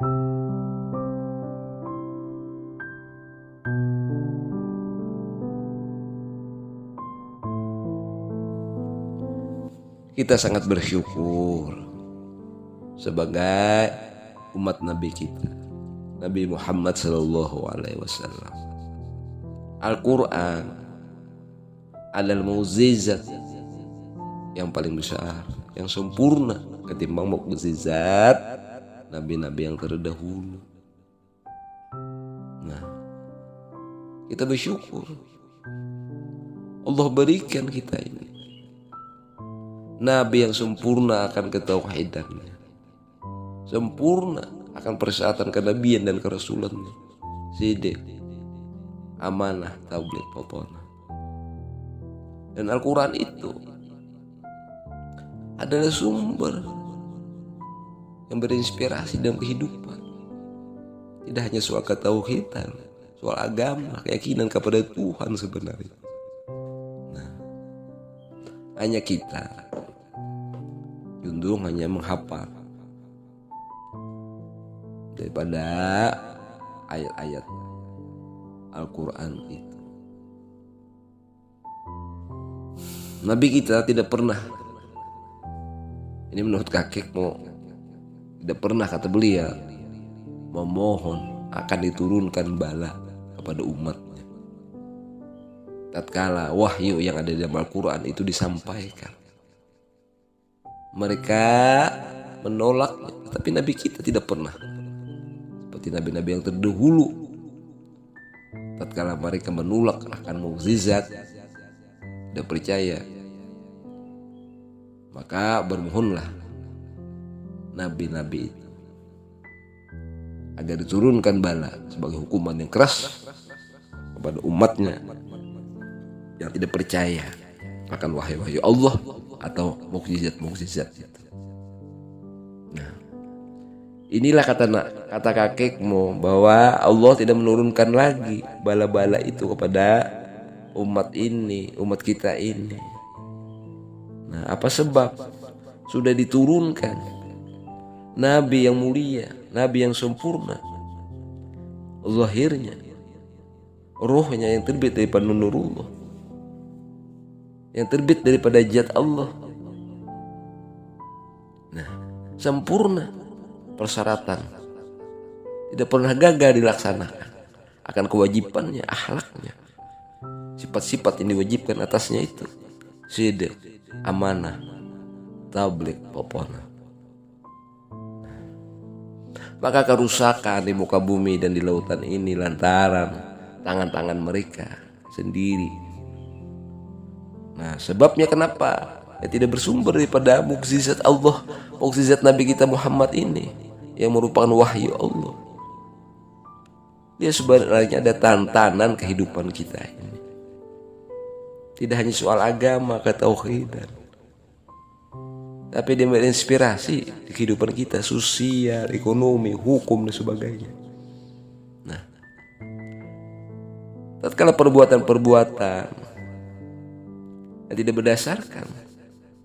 Kita sangat bersyukur sebagai umat Nabi kita, Nabi Muhammad SAW. Al-Quran adalah mukjizat yang paling besar, yang sempurna ketimbang mukjizat nabi-nabi yang terdahulu. Nah, kita bersyukur Allah berikan kita ini Nabi yang sempurna akan ketauhidannya, sempurna akan persyaratan kenabian dan kerasulannya, sidq, amanah, tabligh, petonah. Dan Al-Quran itu adalah sumber yang berinspirasi dalam kehidupan. Tidak hanya soal ketauhidan, soal agama, keyakinan kepada Tuhan sebenarnya. Nah, hanya kita cenderung hanya menghafal daripada ayat-ayat Al-Quran itu. Nabi kita tidak pernah, ini menurut kakekmu, tidak pernah kata beliau memohon akan diturunkan bala kepada umatnya tatkala wahyu yang ada dalam Al-Quran itu disampaikan. Mereka menolaknya, tapi Nabi kita tidak pernah seperti nabi-nabi yang terdahulu. Tatkala mereka menolak akan mukjizat, tidak percaya, maka bermohonlah nabi-nabi itu agar diturunkan bala sebagai hukuman yang keras kepada umatnya yang tidak percaya akan wahyu-wahyu Allah atau mukjizat-mukjizat itu. Nah, inilah kata kakekmu bahwa Allah tidak menurunkan lagi bala-bala itu kepada umat ini, umat kita ini. Nah, apa sebab? Sudah diturunkan Nabi yang mulia, Nabi yang sempurna, zahirnya, rohnya yang terbit daripada nurullah, yang terbit daripada zat Allah. Nah, sempurna persyaratan, tidak pernah gagal dilaksanakan akan kewajibannya, akhlaknya, sifat-sifat yang diwajibkan atasnya itu sidq, amanah, tabligh, petonah. Maka kerusakan di muka bumi dan di lautan ini lantaran tangan-tangan mereka sendiri. Nah, sebabnya kenapa? Ya, tidak bersumber daripada mukjizat Allah, mukjizat Nabi kita Muhammad ini yang merupakan wahyu Allah. Dia sebenarnya ada tantangan kehidupan kita ini. Tidak hanya soal agama, ketauhidan, tapi dia menginspirasi di kehidupan kita, sosial, ekonomi, hukum dan sebagainya. Nah, tatkala perbuatan-perbuatan yang tidak berdasarkan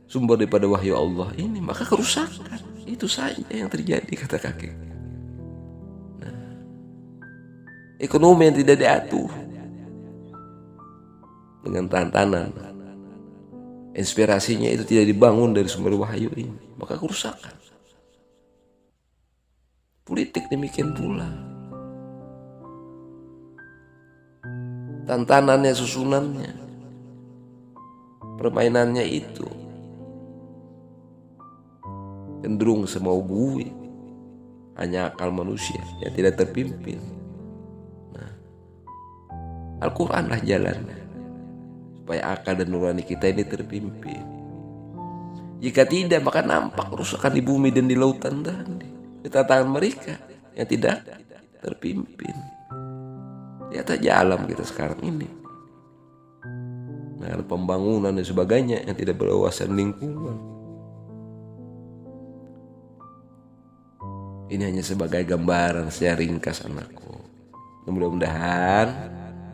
sumber daripada wahyu Allah ini, maka kerusakan itu saja yang terjadi, kata kakek. Nah, ekonomi yang tidak diatur dengan tantangan, inspirasinya itu tidak dibangun dari sumber wahyu ini, maka kerusakan. Politik demikian pula, tantanannya, susunannya, permainannya itu cenderung semau bui, hanya akal manusia yang tidak terpimpin. Nah, Al-Quranlah jalannya supaya akal dan nurani kita ini terpimpin. Jika tidak, maka nampak kerusakan di bumi dan di lautan tadi, di tantangan mereka yang tidak terpimpin. Lihat aja alam kita sekarang ini, nah, pembangunan dan sebagainya yang tidak berwawasan lingkungan. Ini hanya sebagai gambaran secara ringkas, anakku. Mudah-mudahan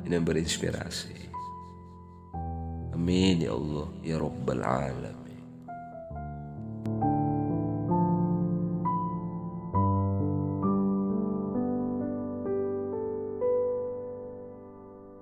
ini berinspirasi. Amin ya Allah ya Rabbal Alamin.